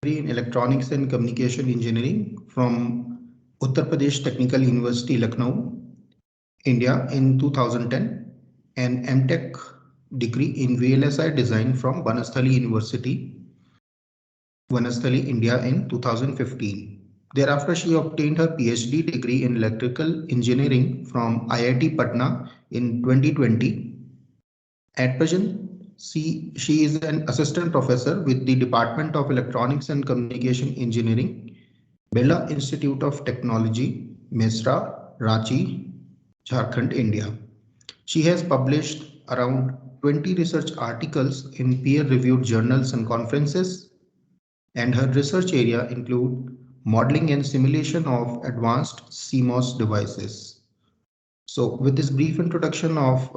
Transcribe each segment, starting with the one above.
in Electronics and Communication Engineering from Uttar Pradesh Technical University, Lucknow, India in 2010, and MTech degree in VLSI Design from Banasthali University, Vanasthali, India in 2015. Thereafter, she obtained her PhD degree in Electrical Engineering from IIT Patna in 2020. At present, she is an assistant professor with the Department of Electronics and Communication Engineering, Birla Institute of Technology, Mesra, Ranchi, Jharkhand, India. She has published around 20 research articles in peer-reviewed journals and conferences, and her research area include modeling and simulation of advanced CMOS devices. So with this brief introduction of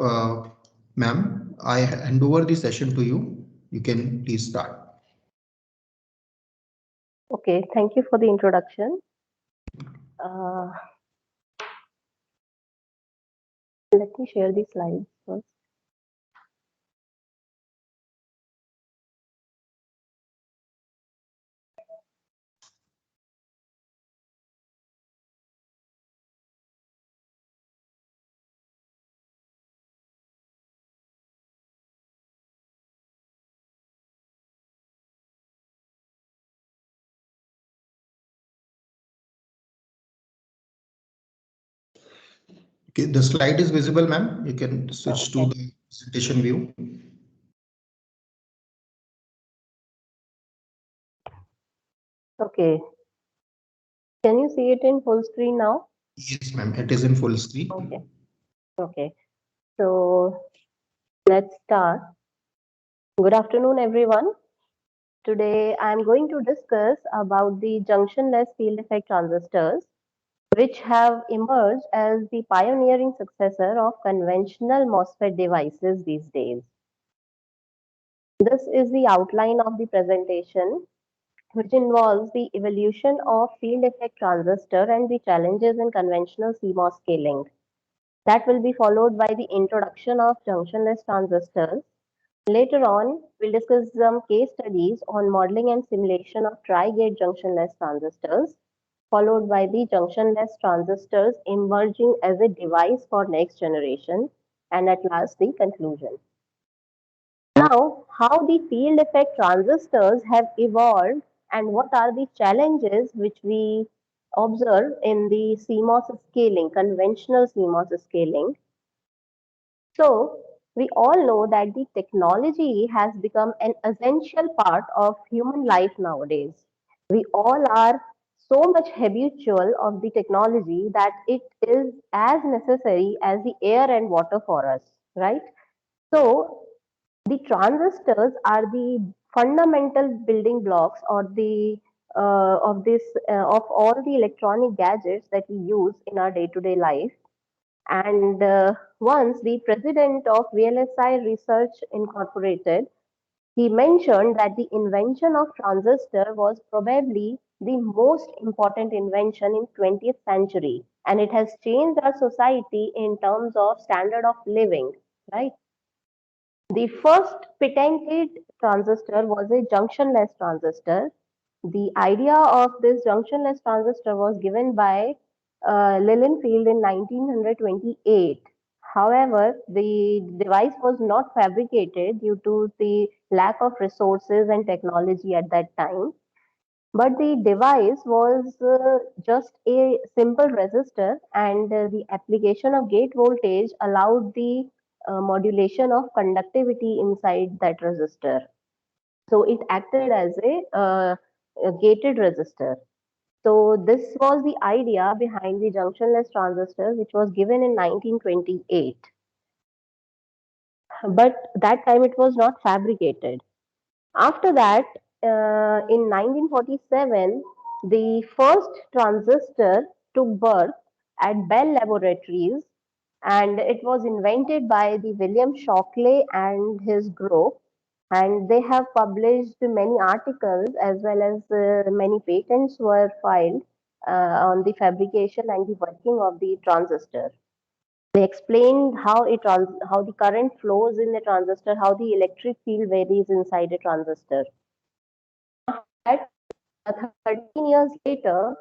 ma'am, I hand over the session to you. You can please start. Okay, thank you for the introduction. Uh, Let me share the slides first. Okay, the slide is visible, ma'am. You can switch to the presentation view. Okay, can you see it in full screen now? Yes, ma'am. It is in full screen. Okay, okay. So let's start. Good afternoon, everyone. Today I'm going to discuss about the junctionless field effect transistors, which have emerged as the pioneering successor of conventional MOSFET devices these days. This is the outline of the presentation, which involves the evolution of field effect transistor and the challenges in conventional CMOS scaling. That will be followed by the introduction of junctionless transistors. Later on, we'll discuss some case studies on modeling and simulation of tri-gate junctionless transistors, followed by the junctionless transistors emerging as a device for next generation, and at last the conclusion. Now, how the field effect transistors have evolved and what are the challenges which we observe in the CMOS scaling, conventional CMOS scaling. So, we all know that the technology has become an essential part of human life nowadays. We all are so much habitual of the technology that it is as necessary as the air and water for us, right? So, the transistors are the fundamental building blocks or the of all the electronic gadgets that we use in our day-to-day life. And once the president of VLSI Research Incorporated, he mentioned that the invention of transistor was probably the most important invention in 20th century, and it has changed our society in terms of standard of living, right? The first patented transistor was a junctionless transistor. The idea of this junctionless transistor was given by Lilienfeld in 1928. However, the device was not fabricated due to the lack of resources and technology at that time. But the device was just a simple resistor, and the application of gate voltage allowed the modulation of conductivity inside that resistor. So it acted as a gated resistor. So this was the idea behind the junctionless transistor, which was given in 1928. But that time it was not fabricated. After that, in 1947, the first transistor took birth at Bell Laboratories, and it was invented by the William Shockley and his group. And they have published many articles as well as many patents were filed on the fabrication and the working of the transistor. They explained how the current flows in the transistor, how the electric field varies inside a transistor. After that, 13 years later,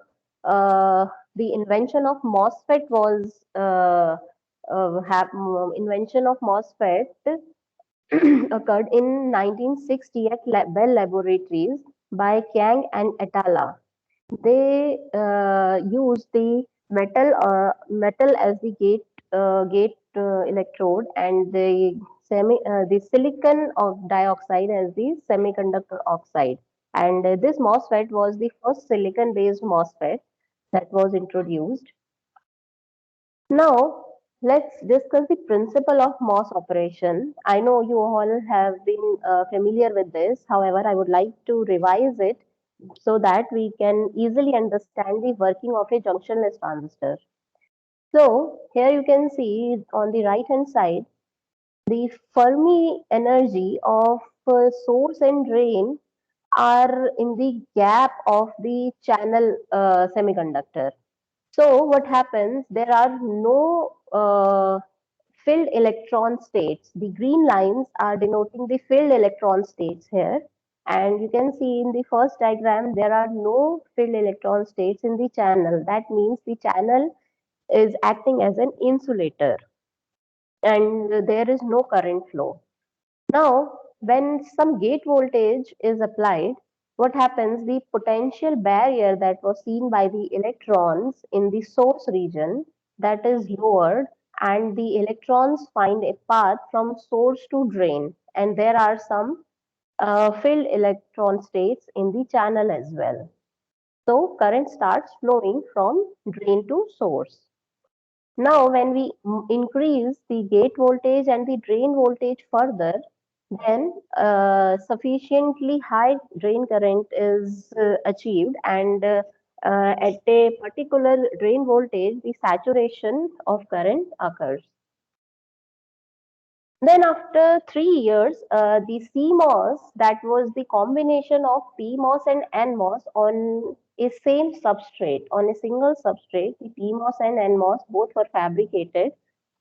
the invention of MOSFET was invention of MOSFET occurred in 1960 at Bell Laboratories by Kang and Atala. They used the metal as the gate electrode, and the silicon of dioxide as the semiconductor oxide. And this MOSFET was the first silicon based MOSFET that was introduced. Now, let's discuss the principle of MOS operation. I know you all have been familiar with this. However, I would like to revise it so that we can easily understand the working of a junctionless transistor. So, here you can see on the right hand side, the Fermi energy of source and drain are in the gap of the channel semiconductor. So what happens? There are no filled electron states. The green lines are denoting the filled electron states here. And you can see in the first diagram, there are no filled electron states in the channel. That means the channel is acting as an insulator and there is no current flow. Now, when some gate voltage is applied, what happens? The potential barrier that was seen by the electrons in the source region, that is lowered, and the electrons find a path from source to drain, and there are some filled electron states in the channel as well. So current starts flowing from drain to source. Now, when we increase the gate voltage and the drain voltage further, then sufficiently high drain current is achieved, and at a particular drain voltage, the saturation of current occurs. Then after 3 years, the CMOS, that was the combination of PMOS and NMOS on a same substrate, on a single substrate, the PMOS and NMOS both were fabricated,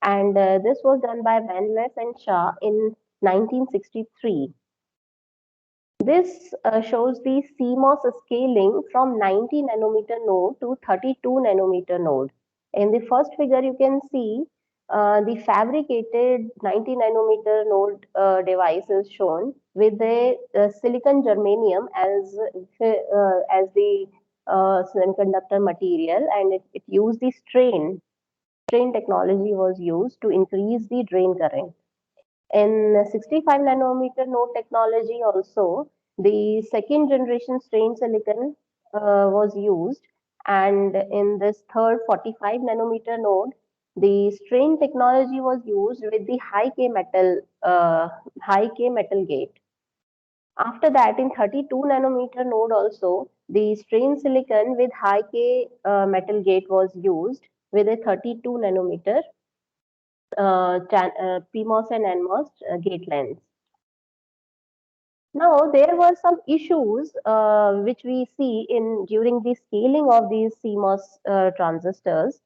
and this was done by Van Leff and Shah in 1963. This shows the CMOS scaling from 90 nanometer node to 32 nanometer node. In the first figure, you can see the fabricated 90 nanometer node device is shown with the silicon germanium as the semiconductor material, and it used the strain technology was used to increase the drain current. In 65 nanometer node technology also, the second generation strain silicon was used, and in this third 45 nanometer node, the strain technology was used with the high K metal gate. After that, in 32 nanometer node also, the strain silicon with high K metal gate was used with a 32 nanometer PMOS and NMOS gate lengths. Now, there were some issues which we see in during the scaling of these CMOS transistors.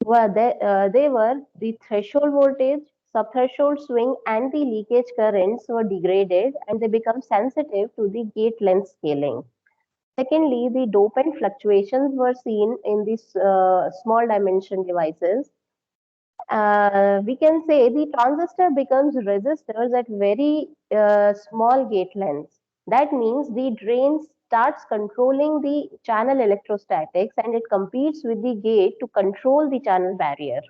They were the threshold voltage, subthreshold swing, and the leakage currents were degraded, and they become sensitive to the gate length scaling. Secondly, the dopant fluctuations were seen in these small dimension devices. We can say the transistor becomes resistors at very small gate lengths. That means the drain starts controlling the channel electrostatics, and it competes with the gate to control the channel barrier.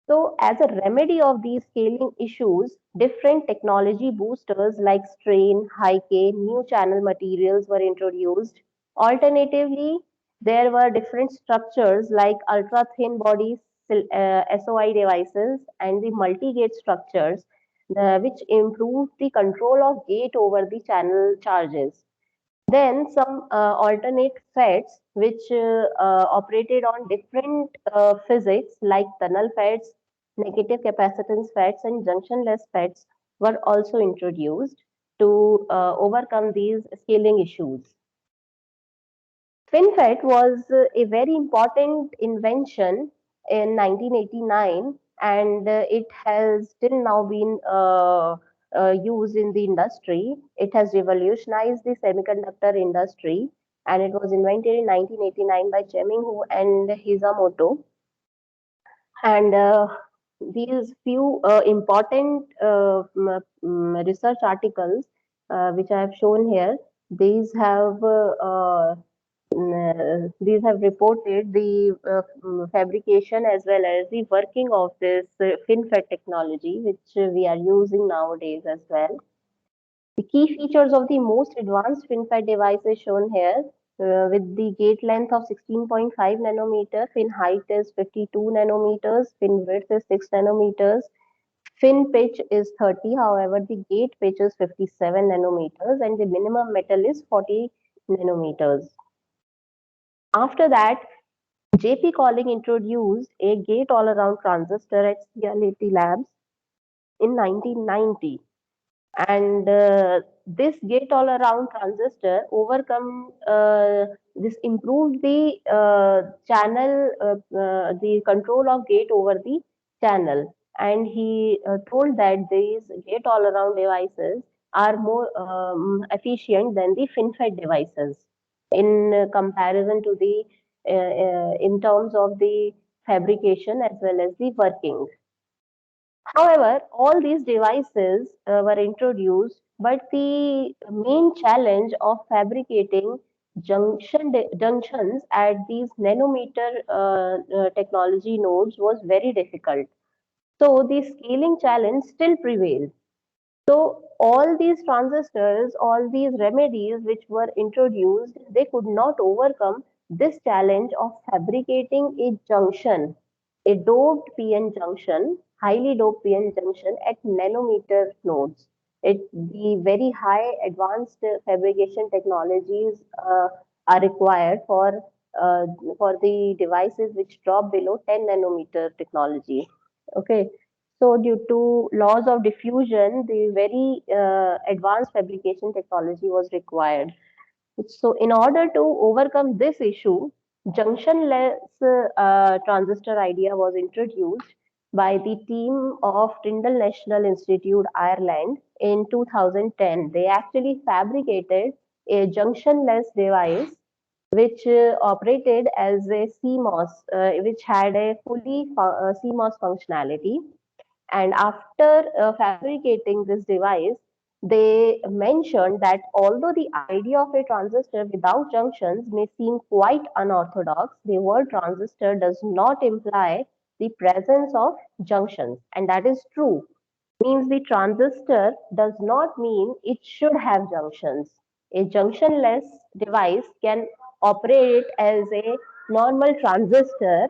So as a remedy of these scaling issues, different technology boosters like strain, high K, new channel materials were introduced. Alternatively, there were different structures like ultra thin body SOI devices and the multi-gate structures, which improved the control of gate over the channel charges. Then some alternate FETs which operated on different physics like tunnel FETs, negative capacitance FETs, and junctionless FETs were also introduced to overcome these scaling issues. FinFET was a very important invention in 1989, and it has still now been used in the industry. It has revolutionized the semiconductor industry, and it was invented in 1989 by Cheming and Hisamoto. And these few important research articles which I have shown here, these have these have reported the fabrication as well as the working of this FinFET technology, which we are using nowadays as well. The key features of the most advanced FinFET device is shown here, with the gate length of 16.5 nanometer, fin height is 52 nanometers, fin width is 6 nanometers, fin pitch is 30, however the gate pitch is 57 nanometers, and the minimum metal is 40 nanometers. After that, JP Calling introduced a gate-all-around transistor at CLAT Labs in 1990, and this gate-all-around transistor overcome this improved the channel, the control of gate over the channel, and he told that these gate-all-around devices are more efficient than the FinFET devices in comparison to the in terms of the fabrication as well as the working. However, all these devices were introduced, but the main challenge of fabricating junctions at these nanometer technology nodes was very difficult. So the scaling challenge still prevailed. So all these transistors, all these remedies which were introduced, they could not overcome this challenge of fabricating a junction, a doped PN junction, highly doped PN junction at nanometer nodes. The very high advanced fabrication technologies are required for the devices which drop below 10 nanometer technology. Okay, so due to laws of diffusion, the very advanced fabrication technology was required. So in order to overcome this issue, junctionless transistor idea was introduced by the team of Tyndall National Institute, Ireland in 2010. They actually fabricated a junctionless device which operated as a CMOS, which had a fully CMOS functionality. And after fabricating this device, they mentioned that although the idea of a transistor without junctions may seem quite unorthodox, the word transistor does not imply the presence of junctions. And that is true. Means the transistor does not mean it should have junctions. A junctionless device can operate as a normal transistor,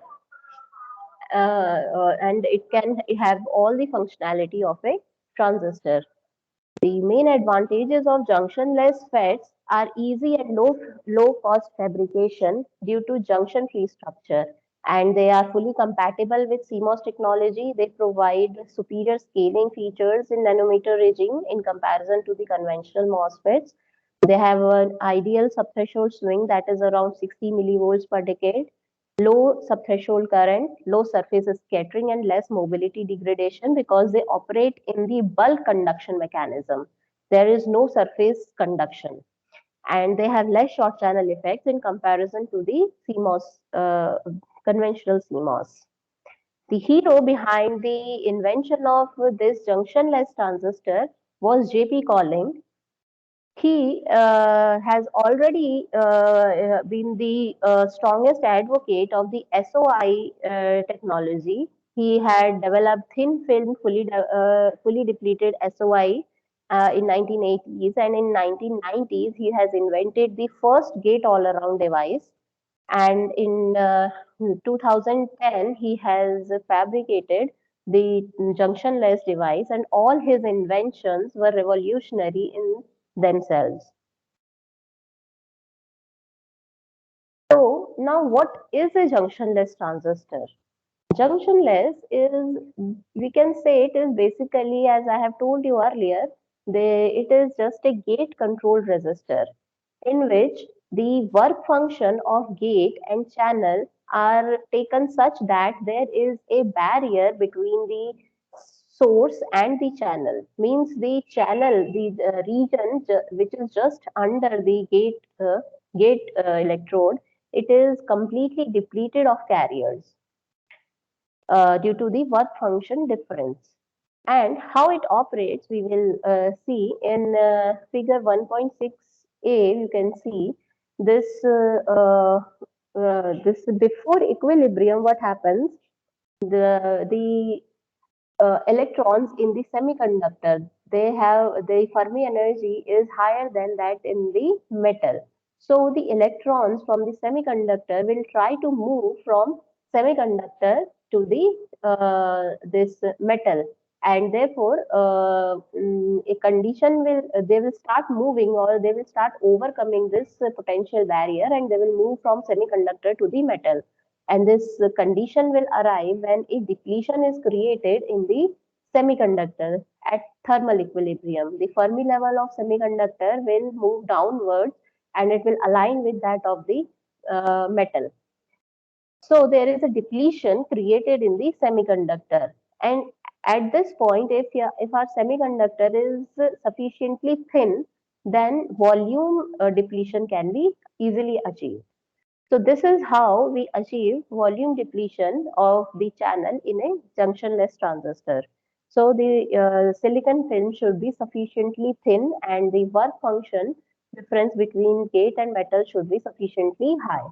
and it can have all the functionality of a transistor. The main advantages of junctionless FETs are easy and low cost fabrication due to junction free structure, and they are fully compatible with CMOS technology. They provide superior scaling features in nanometer regime in comparison to the conventional MOSFETs. They have an ideal subthreshold swing that is around 60 millivolts per decade, low subthreshold current, low surface scattering, and less mobility degradation because they operate in the bulk conduction mechanism. There is no surface conduction, and they have less short channel effects in comparison to the CMOS, conventional CMOS. The hero behind the invention of this junctionless transistor was J.P. Calling. He has already been the strongest advocate of the SOI technology. He had developed thin film, fully depleted SOI in 1980s, and in 1990s he has invented the first gate-all-around device. And in 2010 he has fabricated the junctionless device, and all his inventions were revolutionary in themselves. So now what is a junctionless transistor? Junctionless is, we can say it is basically, as I have told you earlier, it is just a gate control resistor in which the work function of gate and channel are taken such that there is a barrier between the source and the channel. Means the channel, the region which is just under the gate electrode, it is completely depleted of carriers due to the work function difference. And how it operates, we will see in figure 1.6a. You can see this this before equilibrium. What happens? The electrons in the semiconductor, they have the Fermi energy is higher than that in the metal. So the electrons from the semiconductor will try to move from semiconductor to the this metal, and therefore a condition will they will start moving, or they will start overcoming this potential barrier, and they will move from semiconductor to the metal. And this condition will arrive when a depletion is created in the semiconductor at thermal equilibrium. The Fermi level of semiconductor will move downwards, and it will align with that of the metal. So there is a depletion created in the semiconductor. And at this point, if our semiconductor is sufficiently thin, then volume depletion can be easily achieved. So this is how we achieve volume depletion of the channel in a junctionless transistor. So the silicon film should be sufficiently thin, and the work function difference between gate and metal should be sufficiently high.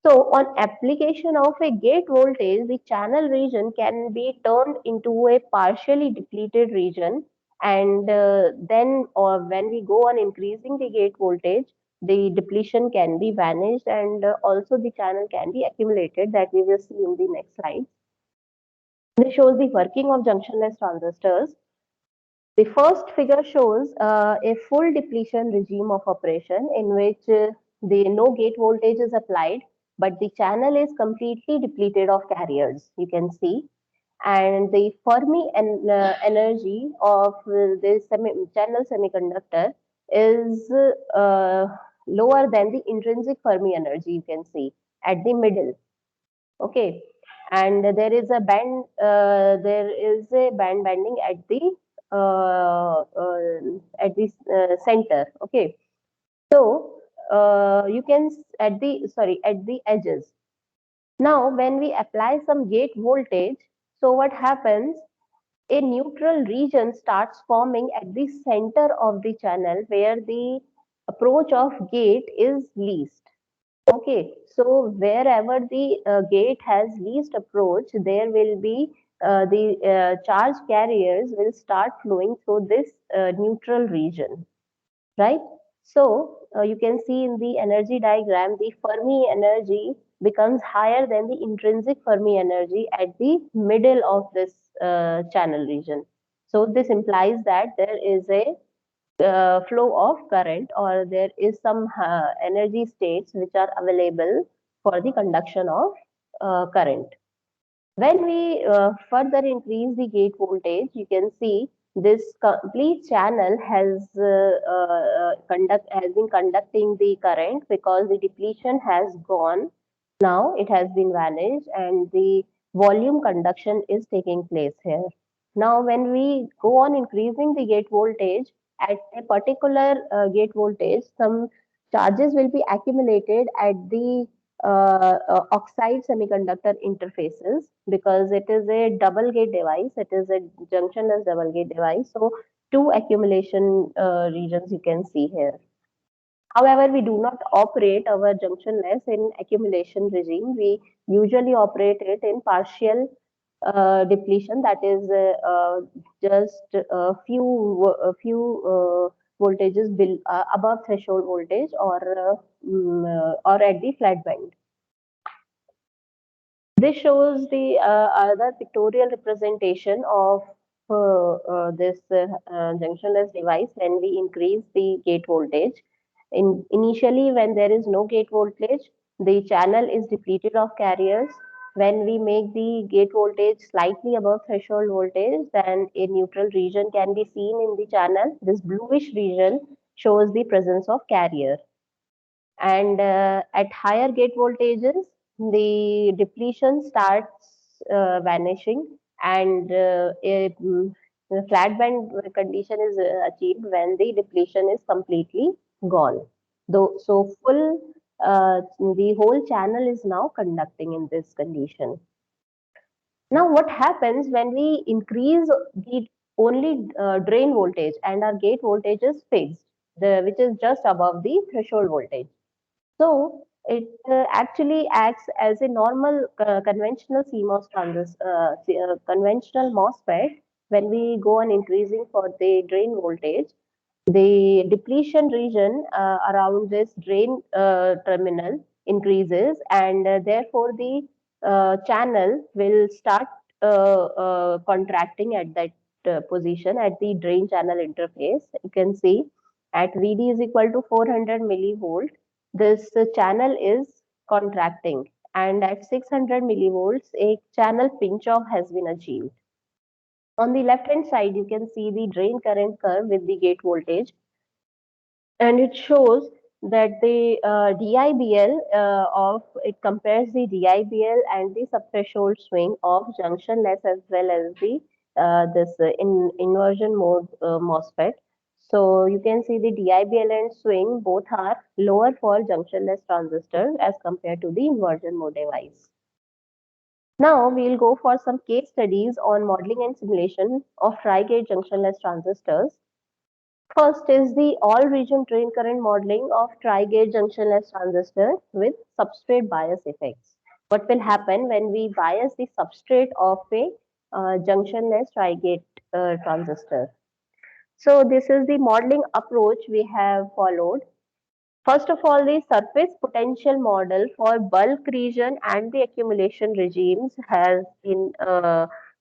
So on application of a gate voltage, the channel region can be turned into a partially depleted region, and then or when we go on increasing the gate voltage, the depletion can be vanished, and also the channel can be accumulated, that we will see in the next slide. This shows the working of junctionless transistors. The first figure shows a full depletion regime of operation in which the no gate voltage is applied, but the channel is completely depleted of carriers, you can see. And the Fermi energy of the channel semiconductor is lower than the intrinsic Fermi energy, you can see, at the middle. Okay, and there is a band bending at the center. Okay, so you can at the at the edges. Now when we apply some gate voltage, so what happens? A neutral region starts forming at the center of the channel, where the approach of gate is least. Okay, so wherever the gate has least approach, there will be the charge carriers will start flowing through this neutral region, right? So you can see in the energy diagram, the Fermi energy becomes higher than the intrinsic Fermi energy at the middle of this channel region. So this implies that there is a flow of current, or there is some energy states which are available for the conduction of current. When we further increase the gate voltage, you can see this complete channel has been conducting the current, because the depletion has gone. Now it has been vanished, and the volume conduction is taking place here. Now when we go on increasing the gate voltage, at a particular gate voltage, some charges will be accumulated at the oxide semiconductor interfaces, because it is a double gate device. It is a junctionless double gate device. So two accumulation regions you can see here. However, we do not operate our junctionless in accumulation regime. We usually operate it in partial depletion, that is just a few voltages above threshold voltage, or at the flat band. This shows the other pictorial representation of this junctionless device when we increase the gate voltage. Initially, when there is no gate voltage, the channel is depleted of carriers. When we make the gate voltage slightly above threshold voltage, then a neutral region can be seen in the channel. This bluish region shows the presence of carrier. And at higher gate voltages, the depletion starts vanishing, and the flat band condition is achieved when the depletion is completely gone. Though, so full the whole channel is now conducting in this condition. Now, what happens when we increase the only drain voltage and our gate voltage is fixed, which is just above the threshold voltage? So it actually acts as a normal conventional CMOS conventional MOSFET. When we go on increasing for the drain voltage, the depletion region around this drain terminal increases, and therefore the channel will start contracting at that position at the drain channel interface. You can see at VD is equal to 400 millivolt, this channel is contracting, and at 600 millivolts, a channel pinch off has been achieved. On the left hand side, you can see the drain current curve with the gate voltage, and it shows that the DIBL of it compares the DIBL and the subthreshold swing of junctionless as well as the this inversion mode MOSFET. So you can see the DIBL and swing both are lower for junctionless transistors as compared to the inversion mode device. Now we'll go for some case studies on modeling and simulation of tri-gate junctionless transistors. First is the all-region drain current modeling of tri-gate junctionless transistor with substrate bias effects. What will happen when we bias the substrate of a junctionless tri-gate transistor? So this is the modeling approach we have followed. First of all, the surface potential model for bulk region and the accumulation regimes has been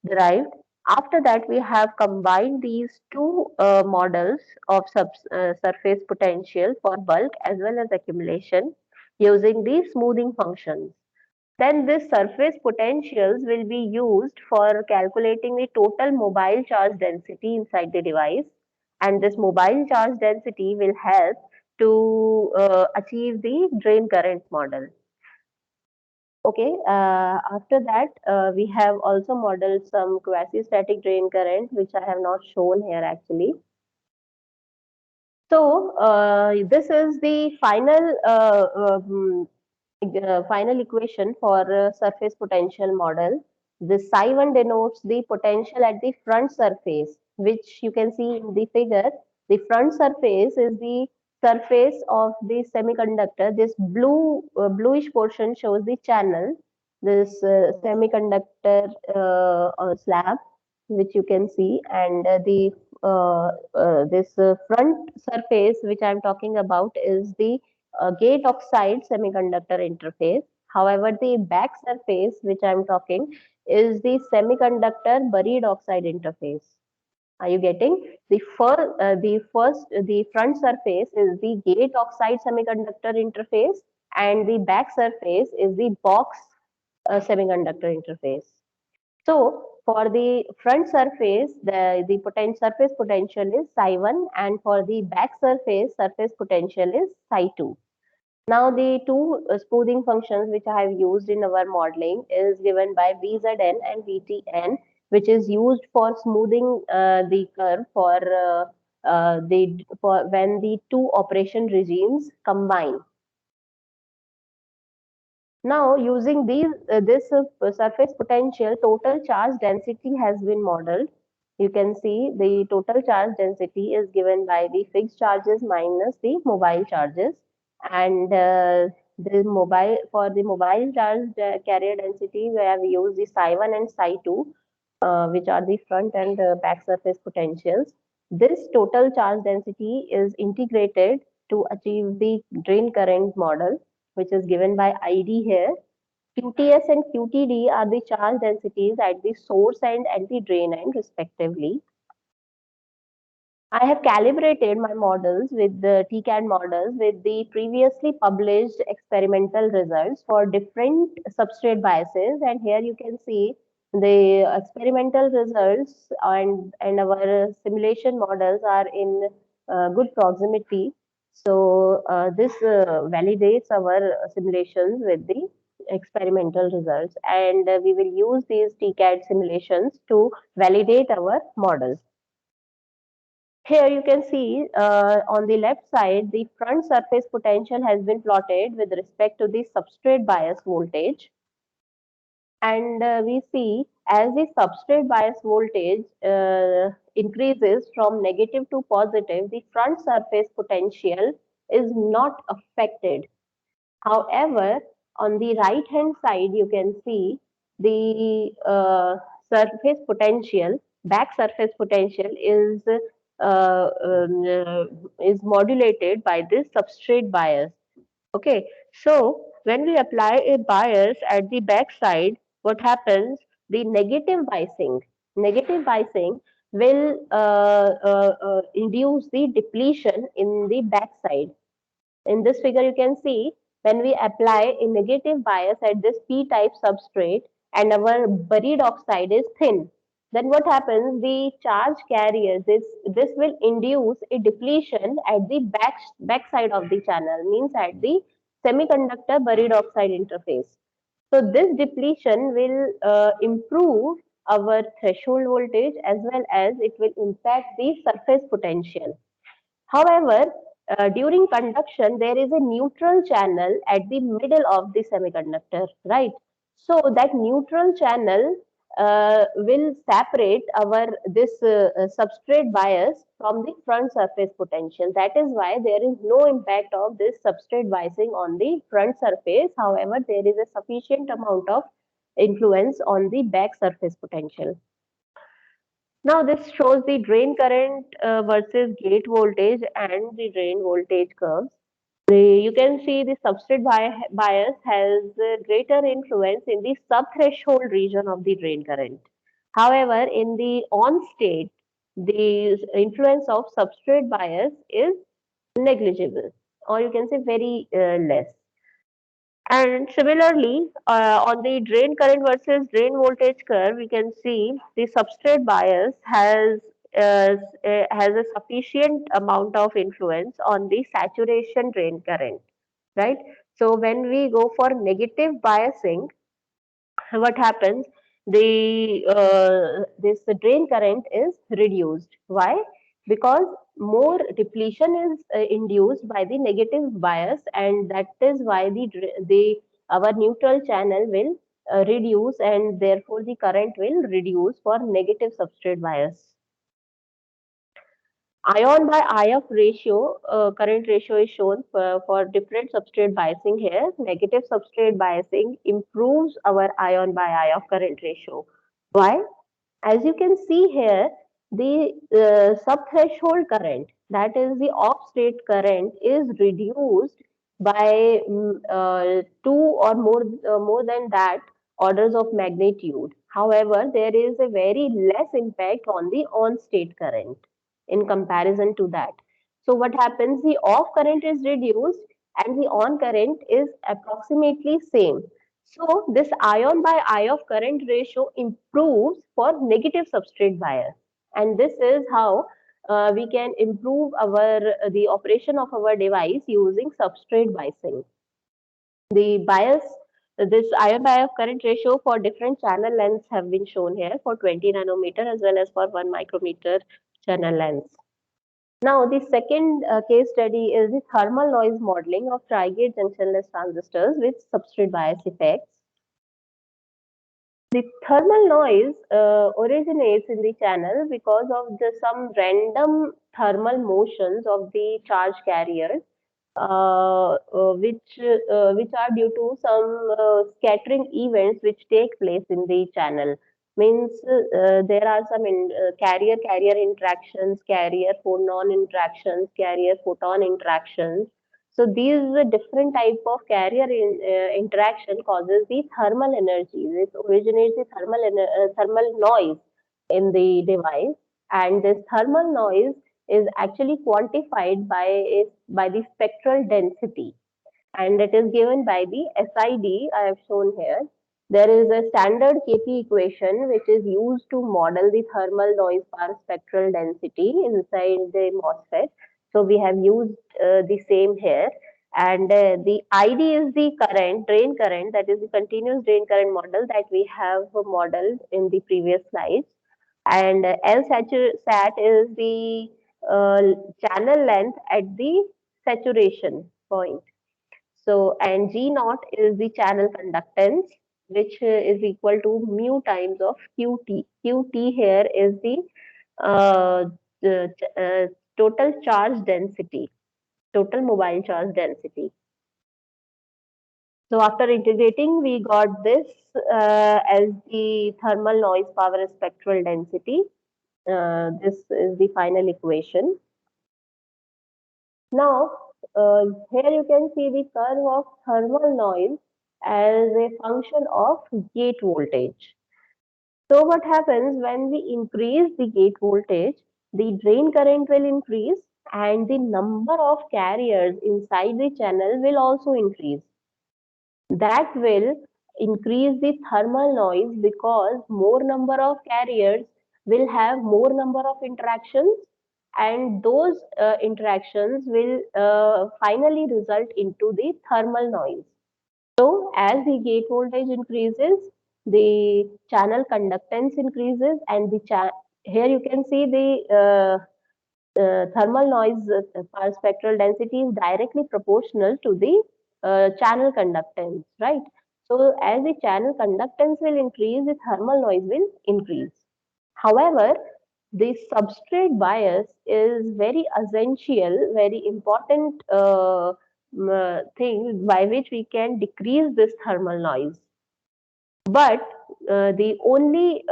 derived. After that, we have combined these two models of surface potential for bulk as well as accumulation using the smoothing functions. Then these surface potentials will be used for calculating the total mobile charge density inside the device, and this mobile charge density will help to achieve the drain current model. Okay, after that, we have also modeled some quasi-static drain current, which I have not shown here actually. So, this is the final equation for surface potential model. This psi1 denotes the potential at the front surface, which you can see in the figure. The front surface is the surface of the semiconductor. This bluish portion shows the channel, this semiconductor slab, which you can see, and the this front surface which I am talking about is the gate oxide semiconductor interface. However, the back surface which I am talking is the semiconductor buried oxide interface. Are you getting? The front surface is the gate oxide semiconductor interface, and the back surface is the box semiconductor interface. So for the front surface, the surface potential is psi1, and for the back surface potential is psi2. Now the two smoothing functions which I have used in our modeling is given by VZN and VTN, which is used for smoothing the curve for when the two operation regimes combine. Now, using this surface potential, total charge density has been modeled. You can see the total charge density is given by the fixed charges minus the mobile charges, and for the mobile charge carrier density, we have used the psi1 and psi2, which are the front and back surface potentials. This total charge density is integrated to achieve the drain current model, which is given by ID here. QTS and QTD are the charge densities at the source end and the drain end respectively. I have calibrated my models with the TCAD models with the previously published experimental results for different substrate biases, and here you can see the experimental results and our simulation models are in good proximity. So this validates our simulations with the experimental results, and we will use these TCAD simulations to validate our models. Here you can see on the left side, the front surface potential has been plotted with respect to the substrate bias voltage. And we see as the substrate bias voltage increases from negative to positive, the front surface potential is not affected. However, on the right hand side, you can see the surface potential, back surface potential is modulated by this substrate bias. Okay, so when we apply a bias at the back side, what happens? The negative biasing will induce the depletion in the back side. In this figure, you can see when we apply a negative bias at this p-type substrate and our buried oxide is thin, then what happens? The charge carrier, this will induce a depletion at the back side of the channel, means at the semiconductor buried oxide interface. So this depletion will improve our threshold voltage as well as it will impact the surface potential. However, during conduction, there is a neutral channel at the middle of the semiconductor, right? So that neutral channel will separate our this substrate bias from the front surface potential. That is why there is no impact of this substrate biasing on the front surface. However, there is a sufficient amount of influence on the back surface potential. Now this shows the drain current versus gate voltage and the drain voltage curves. You can see the substrate bias has greater influence in the sub-threshold region of the drain current. However, in the on state, the influence of substrate bias is negligible, or you can say very less. And similarly, on the drain current versus drain voltage curve, we can see the substrate bias has a sufficient amount of influence on the saturation drain current, right? So when we go for negative biasing, what happens? This drain current is reduced. Why? Because more depletion is induced by the negative bias, and that is why the our neutral channel will reduce, and therefore the current will reduce for negative substrate bias. Ion by IF ratio, current ratio is shown for different substrate biasing here. Negative substrate biasing improves our ion by IF current ratio. Why? As you can see here, the sub-threshold current, that is the off-state current, is reduced by two or more than that orders of magnitude. However, there is a very less impact on the on-state current in comparison to that. So what happens? The off current is reduced and the on current is approximately same. So this ion by IF current ratio improves for negative substrate bias, and this is how we can improve the operation of our device using substrate biasing. The bias, this ion by IF current ratio for different channel lengths have been shown here for 20 nanometer as well as for 1 micrometer channel lengths. Now, the second case study is the thermal noise modeling of tri-gate junctionless transistors with substrate bias effects. The thermal noise originates in the channel because of some random thermal motions of the charge carriers, which are due to some scattering events which take place in the channel. Means there are some carrier interactions, carrier phonon interactions, carrier photon interactions. So these different type of carrier interaction causes the thermal energy. This originates the thermal noise in the device, and this thermal noise is actually quantified by the spectral density, and it is given by the SID I have shown here. There is a standard Kp equation which is used to model the thermal noise per spectral density inside the MOSFET. So we have used the same here, And the ID is the drain current, that is the continuous drain current model that we have modeled in the previous slides. And L sat is the channel length at the saturation point. So, and G naught is the channel conductance, which is equal to mu times of QT. QT here is uh, the total charge density, total mobile charge density. So after integrating, we got this as the thermal noise power spectral density. This is the final equation. Now, here you can see the curve of thermal noise as a function of gate voltage. So what happens when we increase the gate voltage, the drain current will increase and the number of carriers inside the channel will also increase. That will increase the thermal noise because more number of carriers will have more number of interactions, and those interactions will finally result into the thermal noise. So as the gate voltage increases, the channel conductance increases, and here you can see the thermal noise power spectral density is directly proportional to the channel conductance, right? So as the channel conductance will increase, the thermal noise will increase. However, the substrate bias is very essential, very important thing by which we can decrease this thermal noise. But the only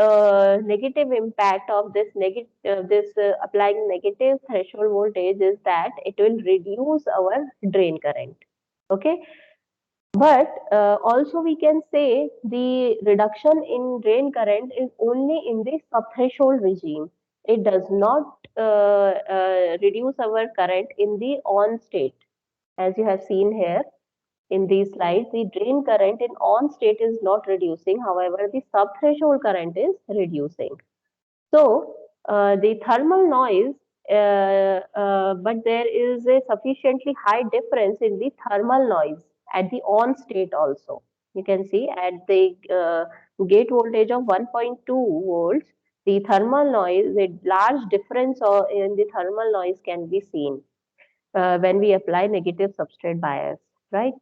negative impact of this applying negative threshold voltage is that it will reduce our drain current. Okay, but also we can say the reduction in drain current is only in the subthreshold regime. It does not reduce our current in the on state, as you have seen here in these slides. The drain current in on state is not reducing. However, the subthreshold current is reducing. So the thermal noise, but there is a sufficiently high difference in the thermal noise at the on state also. You can see at the gate voltage of 1.2 volts, the thermal noise, a large difference in the thermal noise can be seen when we apply negative substrate bias, right?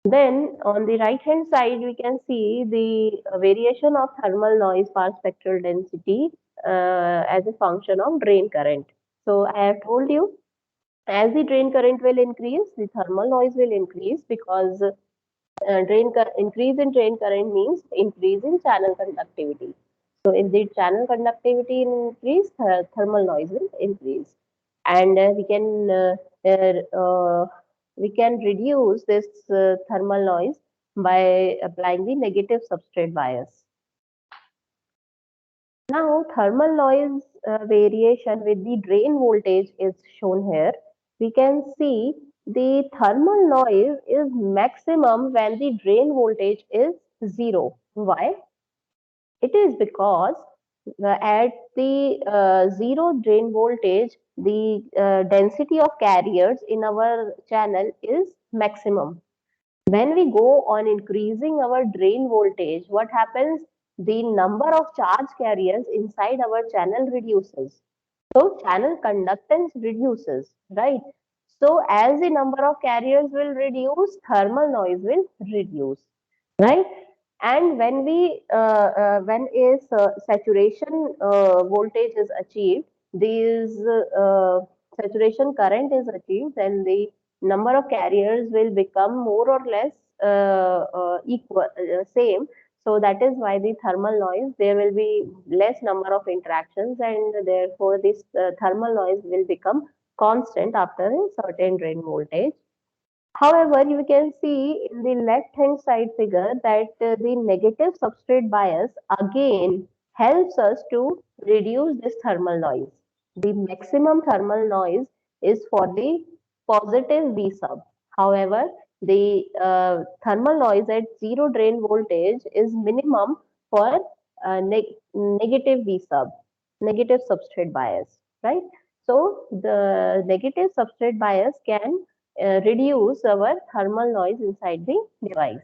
Then on the right hand side, we can see the variation of thermal noise power spectral density as a function of drain current. So I have told you, as the drain current will increase, the thermal noise will increase because increase in drain current means increase in channel conductivity. So if the channel conductivity increase, thermal noise will increase, and we can reduce this thermal noise by applying the negative substrate bias. Now, thermal noise variation with the drain voltage is shown here. We can see the thermal noise is maximum when the drain voltage is 0. Why? It is because at the 0 drain voltage, the density of carriers in our channel is maximum. When we go on increasing our drain voltage, what happens? The number of charge carriers inside our channel reduces. So channel conductance reduces, right? So as the number of carriers will reduce, thermal noise will reduce, right? And when a saturation voltage is achieved, these saturation current is achieved, then the number of carriers will become more or less equal, same. So that is why the thermal noise, there will be less number of interactions, and therefore this thermal noise will become constant after a certain drain voltage. However, you can see in the left hand side figure that the negative substrate bias again helps us to reduce this thermal noise. The maximum thermal noise is for the positive V sub. However, the thermal noise at 0 drain voltage is minimum for negative V sub, negative substrate bias, right? So the negative substrate bias can reduce our thermal noise inside the device.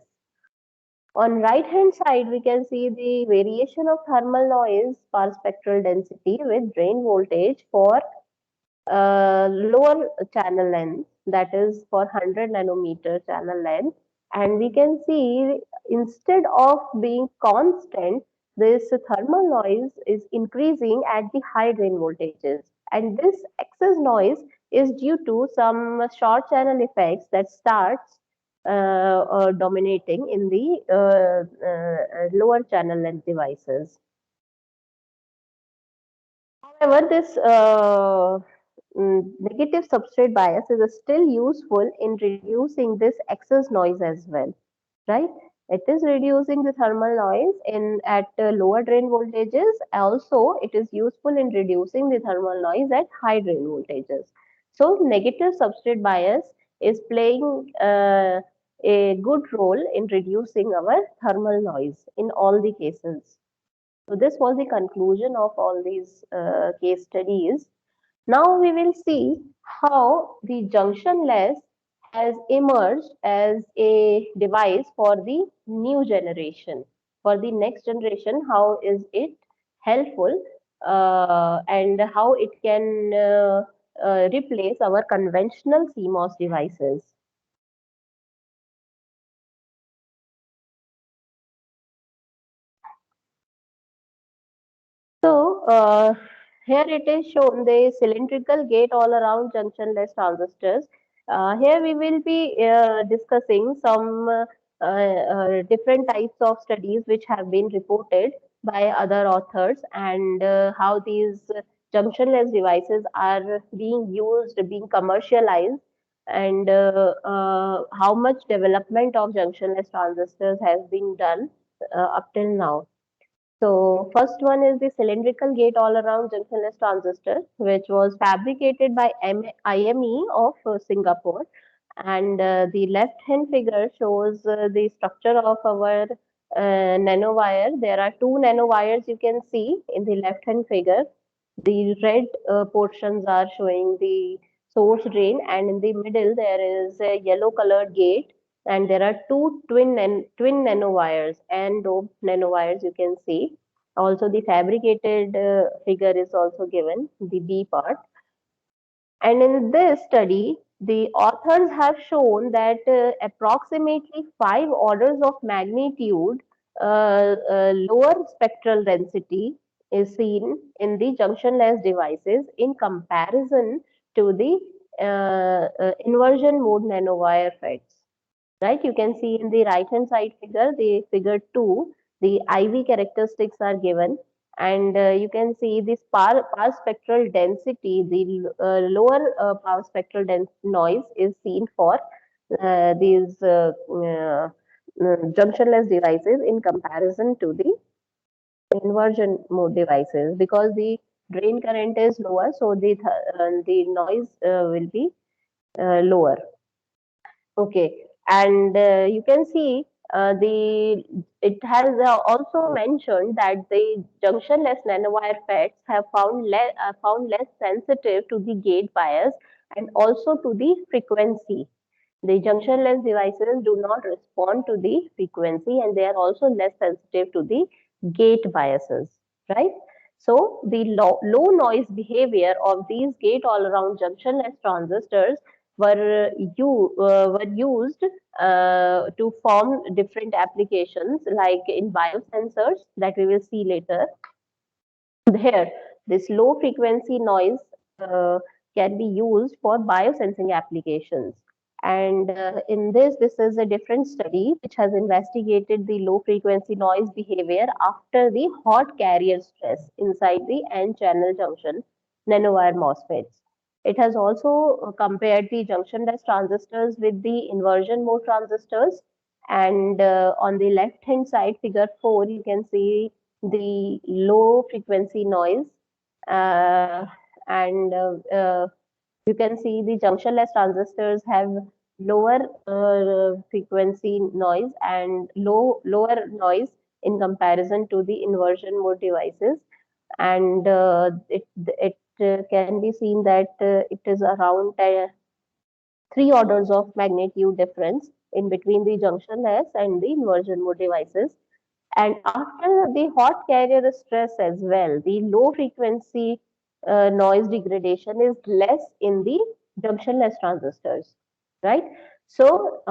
On right hand side, we can see the variation of thermal noise per spectral density with drain voltage for lower channel length, that is for 100 nanometer channel length. And we can see instead of being constant, this thermal noise is increasing at the high drain voltages. And this excess noise is due to some short channel effects that starts dominating in the lower channel length devices. However, this negative substrate bias is still useful in reducing this excess noise as well, right? It is reducing the thermal noise in at lower drain voltages. Also, it is useful in reducing the thermal noise at high drain voltages. So, negative substrate bias is playing a good role in reducing our thermal noise in all the cases. So this was the conclusion of all these case studies. Now we will see how the junctionless has emerged as a device for the new generation. For the next generation, how is it helpful and how it can replace our conventional CMOS devices. So here it is shown the cylindrical gate all around junctionless transistors. Here we will be discussing some different types of studies which have been reported by other authors and how these junctionless devices are being used, being commercialized, and how much development of junctionless transistors has been done up till now. So first one is the cylindrical gate all-around junctionless transistor, which was fabricated by IME of Singapore. And the left-hand figure shows the structure of our nanowire. There are two nanowires you can see in the left-hand figure. The red portions are showing the source drain, and in the middle there is a yellow-colored gate, and there are two twin nanowires and doped nanowires you can see. Also the fabricated figure is also given, the B part. And in this study, the authors have shown that approximately 5 orders of magnitude lower spectral density is seen in the junctionless devices in comparison to the inversion mode nanowire FETs. Right, you can see in the right hand side figure, the figure 2, the IV characteristics are given, and you can see this power spectral density, the lower power spectral noise is seen for these junctionless devices in comparison to the inversion mode devices, because the drain current is lower, so the noise will be lower. Okay, and you can see it has also mentioned that the junctionless nanowire FETs have found less sensitive to the gate bias and also to the frequency. The junctionless devices do not respond to the frequency, and they are also less sensitive to the gate biases, right? So the low noise behavior of these gate all-around junctionless transistors were used to form different applications, like in biosensors that we will see later. Here, this low frequency noise uh, can be used for biosensing applications. And in this is a different study which has investigated the low frequency noise behavior after the hot carrier stress inside the N-channel junction nanowire MOSFETs. It has also compared the junctionless transistors with the inversion mode transistors. And on the left hand side, figure 4, you can see the low frequency noise, and you can see the junctionless transistors have lower frequency noise and lower noise in comparison to the inversion mode devices. And it can be seen that it is around 3 orders of magnitude difference in between the junctionless and the inversion mode devices. And after the hot carrier stress as well, the low frequency noise degradation is less in the junctionless transistors, right? So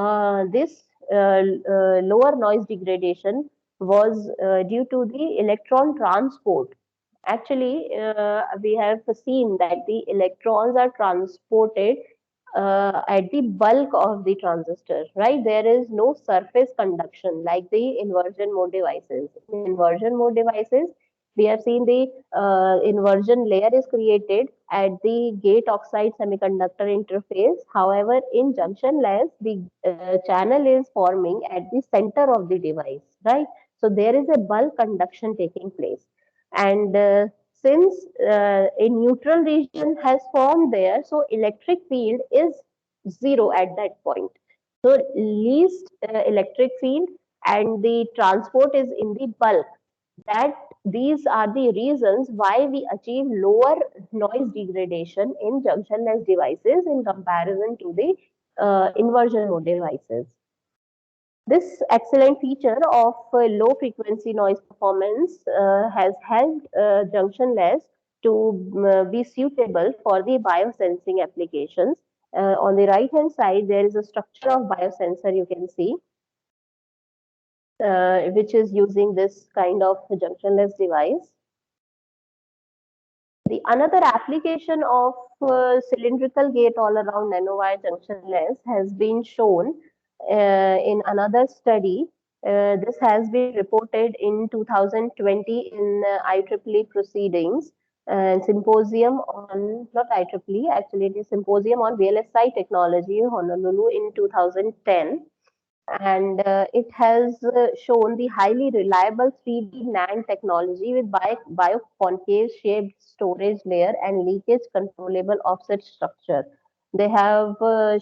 this lower noise degradation was due to the electron transport. Actually, we have seen that the electrons are transported at the bulk of the transistor, right? There is no surface conduction like the inversion mode devices. In inversion mode devices, we have seen the inversion layer is created at the gate oxide semiconductor interface. However, in junctionless, the channel is forming at the center of the device, right? So there is a bulk conduction taking place. And since a neutral region has formed there, so electric field is zero at that point. So least electric field and the transport is in the bulk. That these are the reasons why we achieve lower noise degradation in junctionless devices in comparison to the inversion mode devices. This excellent feature of low frequency noise performance has helped junctionless to be suitable for the biosensing applications. On the right hand side, there is a structure of biosensor you can see, which is using this kind of junctionless device. The another application of cylindrical gate all around nanowire junctionless has been shown in another study. This has been reported in 2020 in IEEE proceedings and symposium on, not IEEE, actually it is symposium on VLSI technology, Honolulu in 2010. And it has shown the highly reliable 3D NAND technology with bioconcave shaped storage layer and leakage controllable offset structure. They have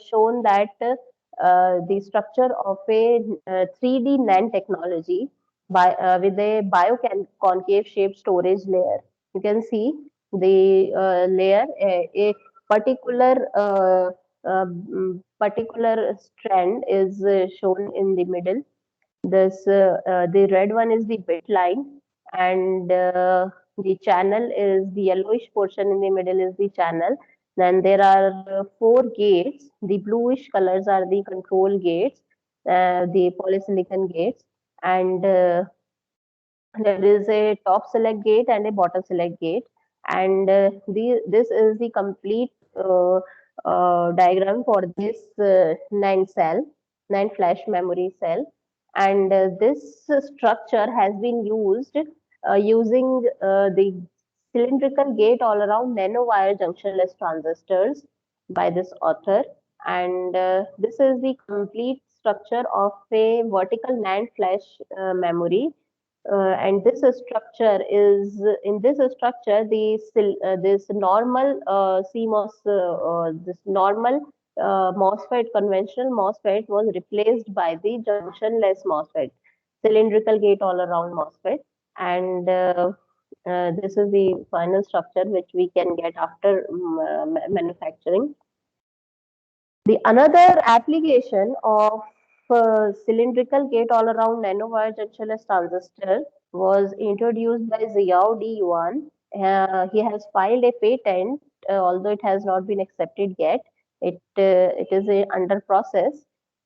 shown that the structure of a 3D NAND technology with a bioconcave shaped storage layer. You can see the layer, a particular particular strand is shown in the middle. This the red one is the bit line, and the channel is the yellowish portion in the middle is the channel. Then there are 4 gates. The bluish colors are the control gates, the polysilicon gates, and there is a top select gate and a bottom select gate, and this is the complete diagram for this NAND cell, NAND flash memory cell. And this structure has been used using the cylindrical gate all around nanowire junctionless transistors by this author. And this is the complete structure of a vertical NAND flash memory, and this structure is in this structure this normal CMOS this normal MOSFET, conventional MOSFET, was replaced by the junctionless MOSFET, cylindrical gate all around MOSFET. And this is the final structure which we can get after manufacturing. The another application of cylindrical gate all around nanowire junctionless transistor was introduced by Xiao D Yuan. He has filed a patent, although it has not been accepted yet. It is under process.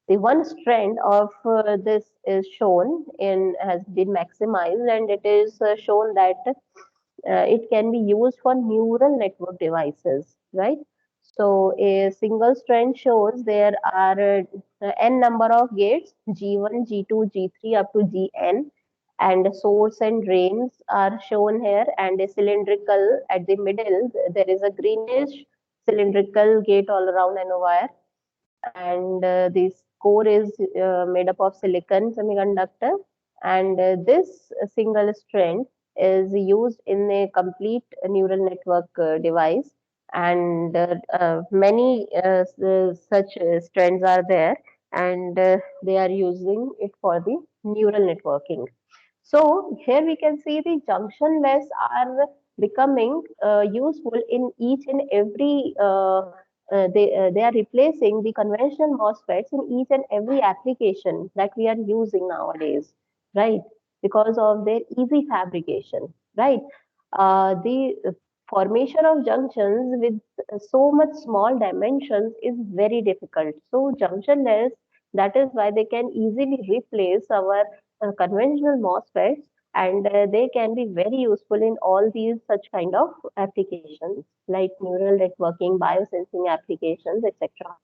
The one strand of this is shown in has been maximized, and it is shown that it can be used for neural network devices, right? So a single strand shows there are n number of gates, G1, G2, G3 up to Gn, and source and drains are shown here, and a cylindrical at the middle. There is a greenish cylindrical gate all around nanowire, and this core is made up of silicon semiconductor, and this single strand is used in a complete neural network device, and many such strands are there, and they are using it for the neural networking. So here we can see the junctionless are becoming useful in each and every they are replacing the conventional MOSFETs in each and every application that we are using nowadays, right? Because of their easy fabrication, right? The formation of junctions with so much small dimensions is very difficult. So junctionless, that is why they can easily replace our conventional MOSFETs, and they can be very useful in all these such kind of applications like neural networking, biosensing applications, etc.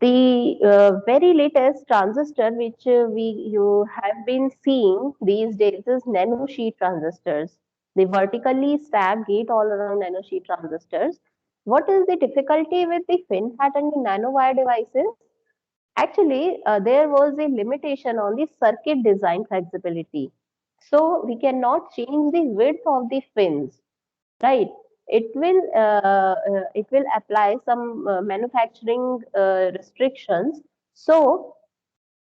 The very latest transistor which you have been seeing these days is nanosheet transistors, the vertically stacked gate all around nanosheet transistors. What is the difficulty with the FinFET and the nanowire devices? Actually, there was a limitation on the circuit design flexibility. So we cannot change the width of the fins, right? It will apply some manufacturing restrictions. So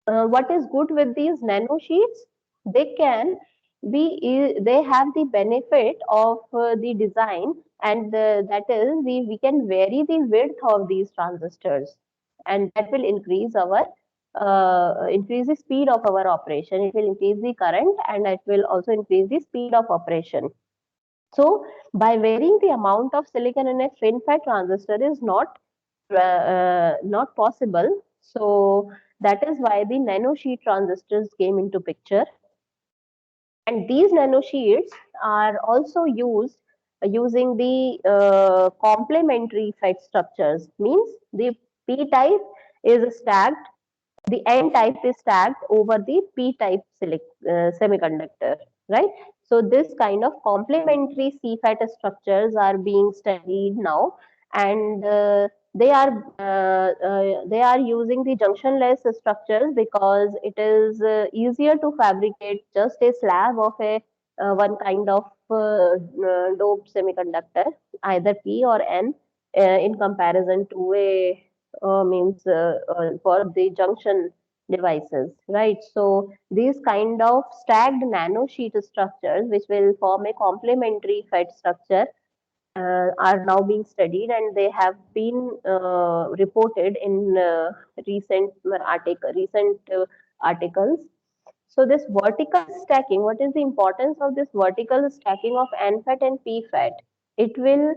what is good with these nano sheets? They can they have the benefit of the design, and that is we can vary the width of these transistors, and that will increase the speed of our operation. It will increase the current, and it will also increase the speed of operation. So by varying the amount of silicon in a FinFET transistor is not possible. So that is why the nanosheet transistors came into picture. And these nanosheets are also used using the complementary FET structures. Means the P-type is stacked, the N-type is stacked over the P-type semiconductor, right? So this kind of complementary CFET structures are being studied now, and they are using the junctionless structures because it is easier to fabricate just a slab of a one kind of doped semiconductor, either P or N, in comparison to a means for the junction devices, right? So these kind of stacked nanosheet structures, which will form a complementary FET structure, are now being studied, and they have been reported in recent articles. So this vertical stacking, what is the importance of this vertical stacking of NFET and PFET? It will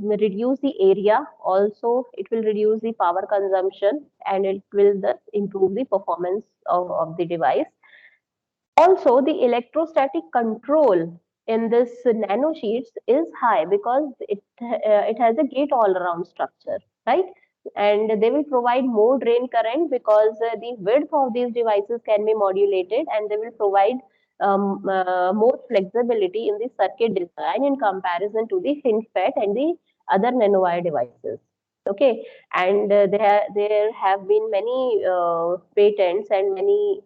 reduce the area, also it will reduce the power consumption, and it will improve the performance of the device. Also, the electrostatic control in this nano sheets is high because it has a gate all around structure, right? And they will provide more drain current because the width of these devices can be modulated, and they will provide more flexibility in the circuit design in comparison to the FinFET and the other nanowire devices. Okay, and there have been many patents and many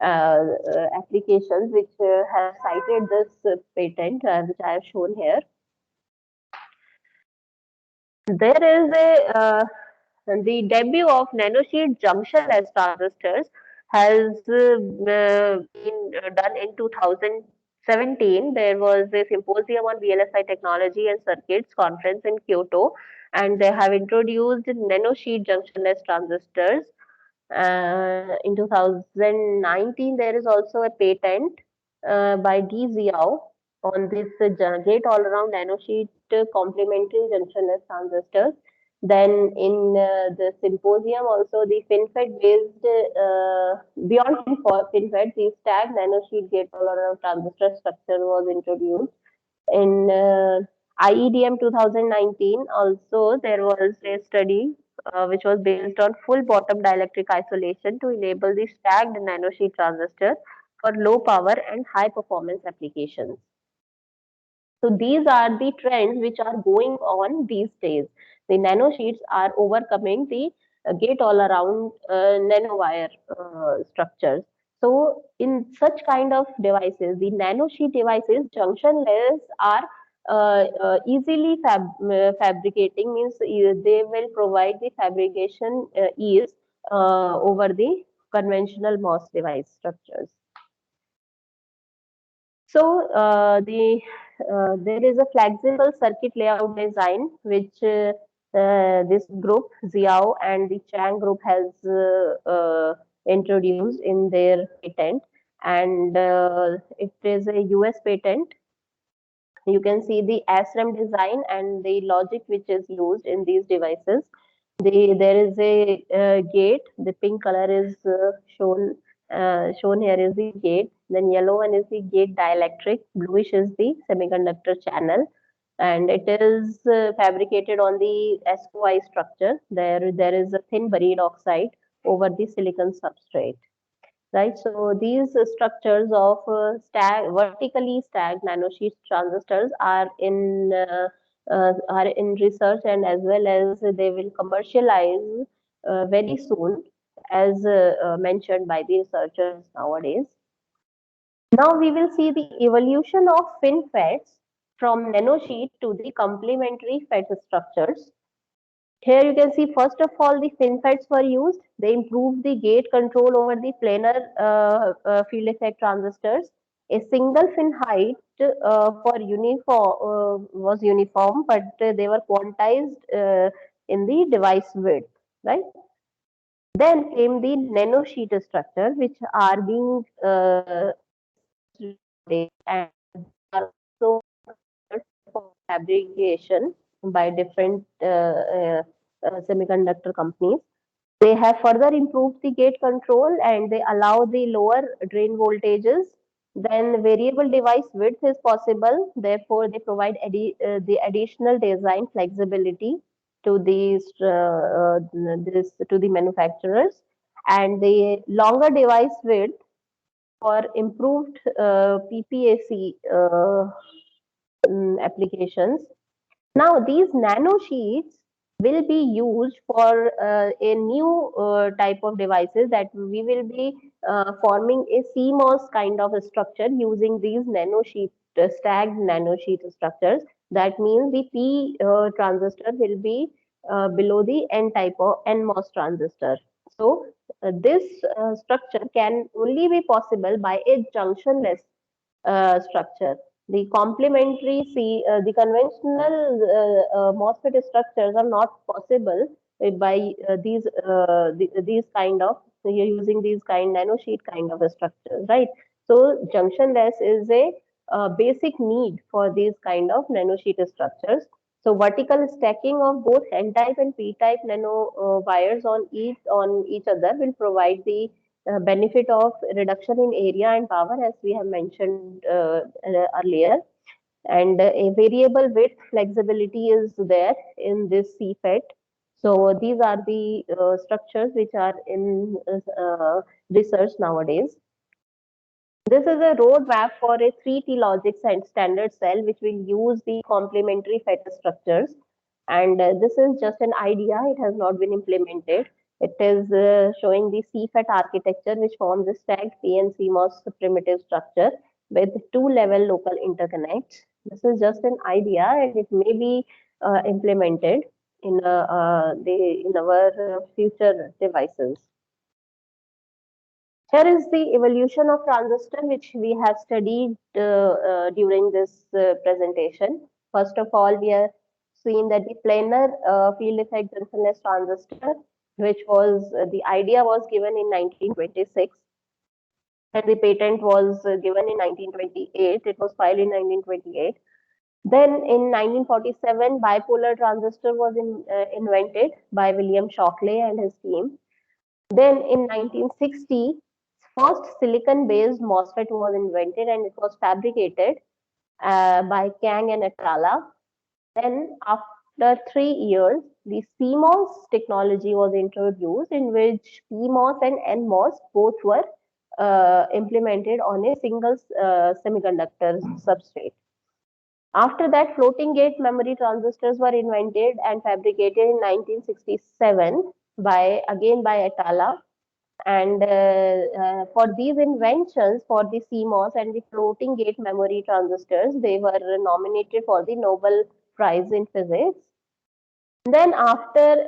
applications which have cited this patent, which I have shown here. There is the debut of nanosheet junctionless transistors has been done in 2017. There was a symposium on VLSI technology and circuits conference in Kyoto, and they have introduced nanosheet junctionless transistors. In 2019, there is also a patent by D. Ziao on this gate all-around nanosheet complementary junctionless transistors. Then in the symposium, also the FinFET-based beyond FinFET, the stacked nanosheet gate all-around transistor structure was introduced. In IEDM 2019, also there was a study which was based on full bottom dielectric isolation to enable the stacked nanosheet transistors for low power and high performance applications. So these are the trends which are going on these days. The nanosheets are overcoming the gate all around nanowire structures. So in such kind of devices, the nanosheet devices, junctionless, are easily fabricating, means they will provide the fabrication ease over the conventional MOS device structures. So there is a flexible circuit layout design which this group Xiao and the Chang group has introduced in their patent, and it is a US patent. You can see the SRAM design and the logic which is used in these devices. There is a gate. The pink color is shown here is the gate. Then yellow one is the gate dielectric. Bluish is the semiconductor channel, and it is fabricated on the SOI structure. There is a thin buried oxide over the silicon substrate, right? So these structures of vertically stacked nanosheet transistors are in research, and as well as they will commercialize very soon, as mentioned by the researchers nowadays. Now we will see the evolution of FinFETs from nanosheet to the complementary FET structures. Here you can see, first of all, the FinFETs were used. They improved the gate control over the planar field effect transistors. A single fin height for uniform was uniform, but they were quantized in the device width, right? Then came the nanosheet structure, which are being and are also for fabrication by different semiconductor companies. They have further improved the gate control, and they allow the lower drain voltages. Then variable device width is possible. Therefore, they provide the additional design flexibility to to the manufacturers, and the longer device width for improved PPAC applications. Now, these nano sheets will be used for a new type of devices, that we will be forming a CMOS kind of a structure using these nano sheet, stacked nano sheet structures. That means the P transistor will be below the N type of NMOS transistor. So, this structure can only be possible by a junctionless structure. The complementary the conventional MOSFET structures are not possible by these kind of, so you're using these kind nanosheet kind of a structures, right? So junctionless is a basic need for these kind of nanosheet structures. So vertical stacking of both N-type and P-type nano wires on each other will provide the benefit of reduction in area and power, as we have mentioned earlier. And a variable width flexibility is there in this CFET. So these are the structures which are in research nowadays. This is a roadmap for a 3T logic standard cell, which will use the complementary FET structures. And this is just an idea, it has not been implemented. It is showing the CFET architecture, which forms a stacked PN-CMOS primitive structure with two-level local interconnects. This is just an idea, and it may be implemented in our future devices. Here is the evolution of transistor, which we have studied during this presentation. First of all, we have seen that the planar field effect junctionless transistor, which was the idea was given in 1926, and the patent was given in 1928. It was filed in 1928. Then in 1947, bipolar transistor was invented by William Shockley and his team. Then in 1960, first silicon-based MOSFET was invented, and it was fabricated by Kang and Atala. Then after 3 years, the CMOS technology was introduced, in which PMOS and NMOS both were implemented on a single semiconductor substrate. After that, floating gate memory transistors were invented and fabricated in 1967 by Atala. And for these inventions, for the CMOS and the floating gate memory transistors, they were nominated for the Nobel Prize in Physics. Then after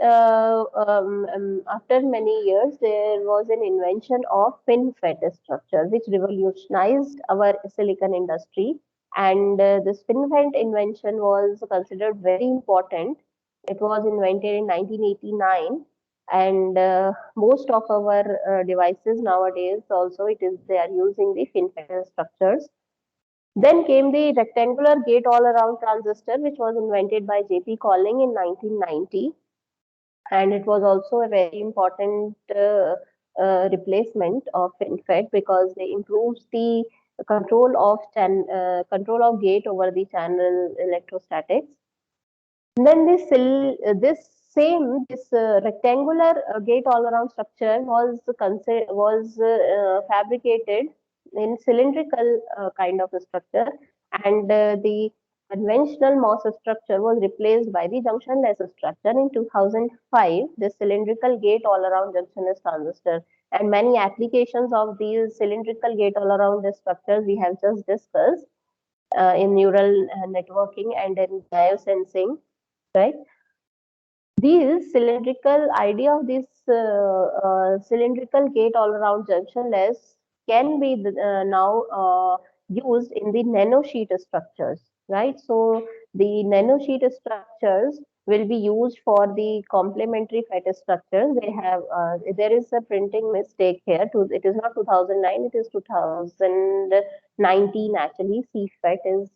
many years, there was an invention of FinFET structure, which revolutionized our silicon industry. And this FinFET invention was considered very important. It was invented in 1989, and most of our devices nowadays also they are using the FinFET structures. Then came the rectangular gate all-around transistor, which was invented by J.P. Colling in 1990, and it was also a very important replacement of FinFET because they improves the control of gate over the channel electrostatics. And then this rectangular gate all-around structure was fabricated in cylindrical kind of a structure, and the conventional MOS structure was replaced by the junctionless structure in 2005. The cylindrical gate all-around junctionless transistor, and many applications of these cylindrical gate all-around structures we have just discussed in neural networking and in biosensing, right? These cylindrical idea of this cylindrical gate all around junctionless can be now used in the nanosheet structures, right? So the nanosheet structures will be used for the complementary FET structures. There is a printing mistake here. It is not 2009, it is 2019 actually. CFET is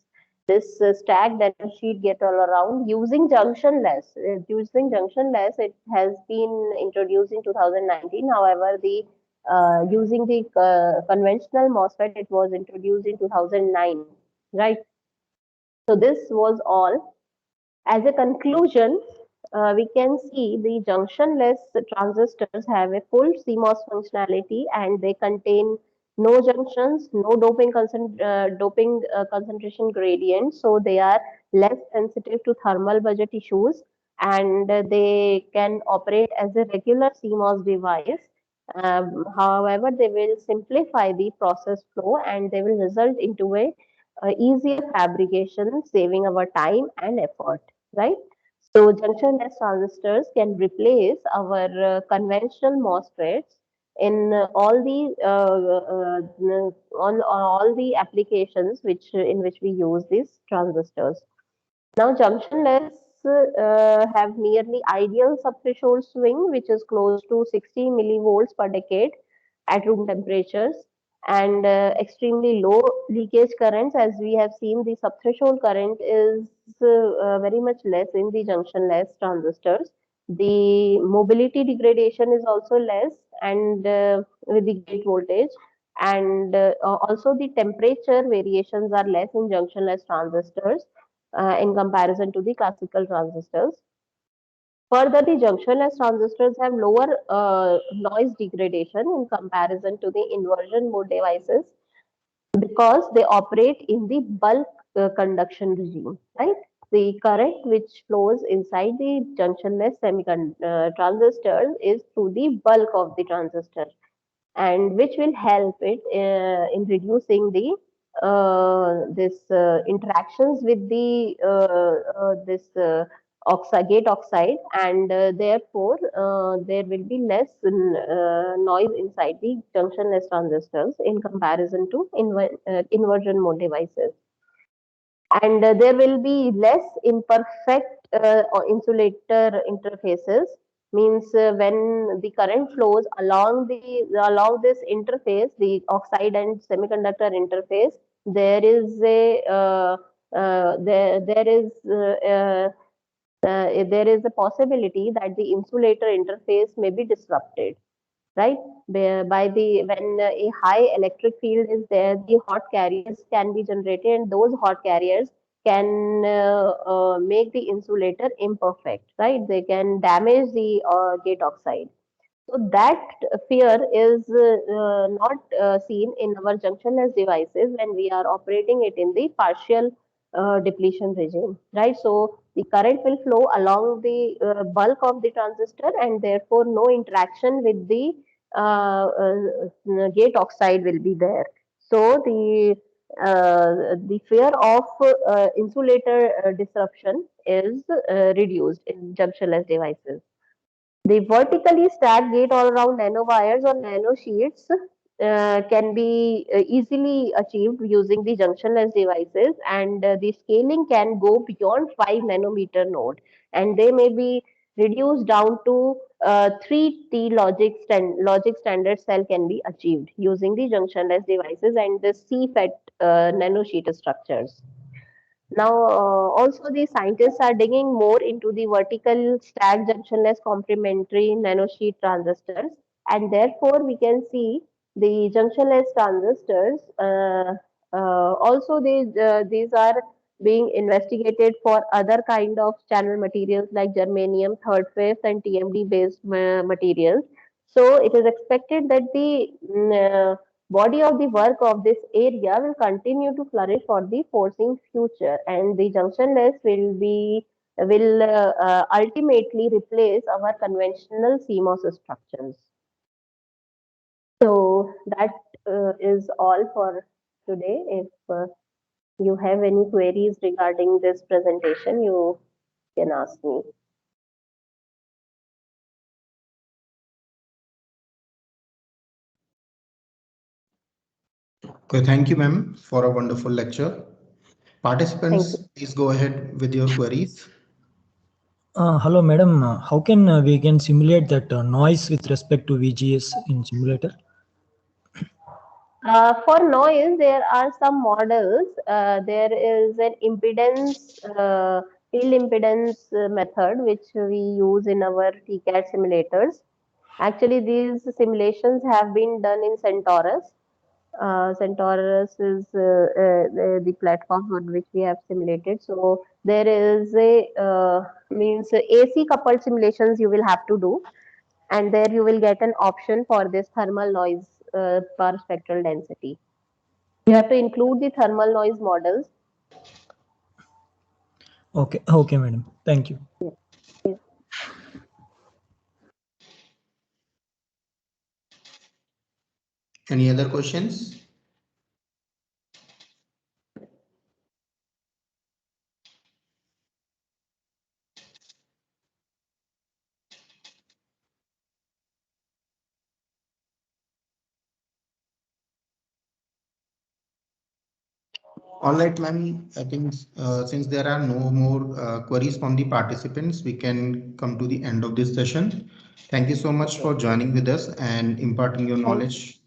this stacked data sheet gate all around using junctionless. Using junctionless, it has been introduced in 2019. However, the using the conventional MOSFET, it was introduced in 2009, right? So this was all. As a conclusion, we can see the junctionless transistors have a full CMOS functionality, and they contain no junctions, no doping concentration gradient. So they are less sensitive to thermal budget issues, and they can operate as a regular CMOS device. However, they will simplify the process flow, and they will result into a easier fabrication, saving our time and effort, right? So junctionless transistors can replace our conventional MOSFETs in all the applications in which we use these transistors. Now, junctionless have nearly ideal subthreshold swing, which is close to 60 millivolts per decade at room temperatures, and extremely low leakage currents. As we have seen, the subthreshold current is very much less in the junctionless transistors. The mobility degradation is also less, and with the gate voltage, and also the temperature variations are less in junctionless transistors in comparison to the classical transistors. Further, the junctionless transistors have lower noise degradation in comparison to the inversion mode devices because they operate in the bulk conduction regime, right? The current which flows inside the junctionless transistors is through the bulk of the transistor, and which will help it in reducing the this interactions with the this oxide gate oxide, and therefore there will be less noise inside the junctionless transistors in comparison to inversion mode devices, and there will be less imperfect or insulator interfaces. Means when the current flows along this interface, the oxide and semiconductor interface, there is a there is a possibility that the insulator interface may be disrupted, right? By the when a high electric field is there, the hot carriers can be generated, and those hot carriers can make the insulator imperfect, right? They can damage the gate oxide. So that fear is not seen in our junctionless devices when we are operating it in the partial depletion regime, right? So the current will flow along the bulk of the transistor, and therefore no interaction with the gate oxide will be there. So the the fear of insulator disruption is reduced in junctionless devices. The vertically stacked gate-all-around nanowires or nanosheets can be easily achieved using the junctionless devices, and the scaling can go beyond 5 nanometer node, and they may be reduced down to 3T logic standard cell can be achieved using the junctionless devices and the CFET nanosheet structures. Now, also the scientists are digging more into the vertical stack junctionless complementary nanosheet transistors, and therefore we can see the junctionless transistors. Also, these are being investigated for other kind of channel materials like germanium, third phase, and TMD based materials. So, it is expected that the body of the work of this area will continue to flourish for the foreseen future, and the junctionless will ultimately replace our conventional CMOS structures. So that is all for today. If you have any queries regarding this presentation, you can ask me. Okay, thank you, ma'am, for a wonderful lecture. Participants, please go ahead with your queries. Hello, madam. How can we can simulate that noise with respect to VGS in simulator? For noise, there are some models. There is an field impedance method which we use in our TCAD simulators. Actually, these simulations have been done in CentOS. CentOS is the platform on which we have simulated. So there is means AC coupled simulations you will have to do, and there you will get an option for this thermal noise per spectral density. You have to include the thermal noise models. Okay, madam. Thank you. Yeah. Any other questions? All right, ma'am. I think since there are no more queries from the participants, we can come to the end of this session. Thank you so much for joining with us and imparting your knowledge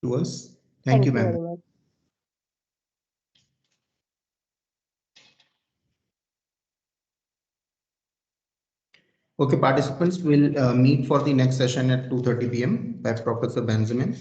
to us. Thank you, ma'am. Very much. Okay, participants will meet for the next session at 2:30 p.m. by Professor Benjamin.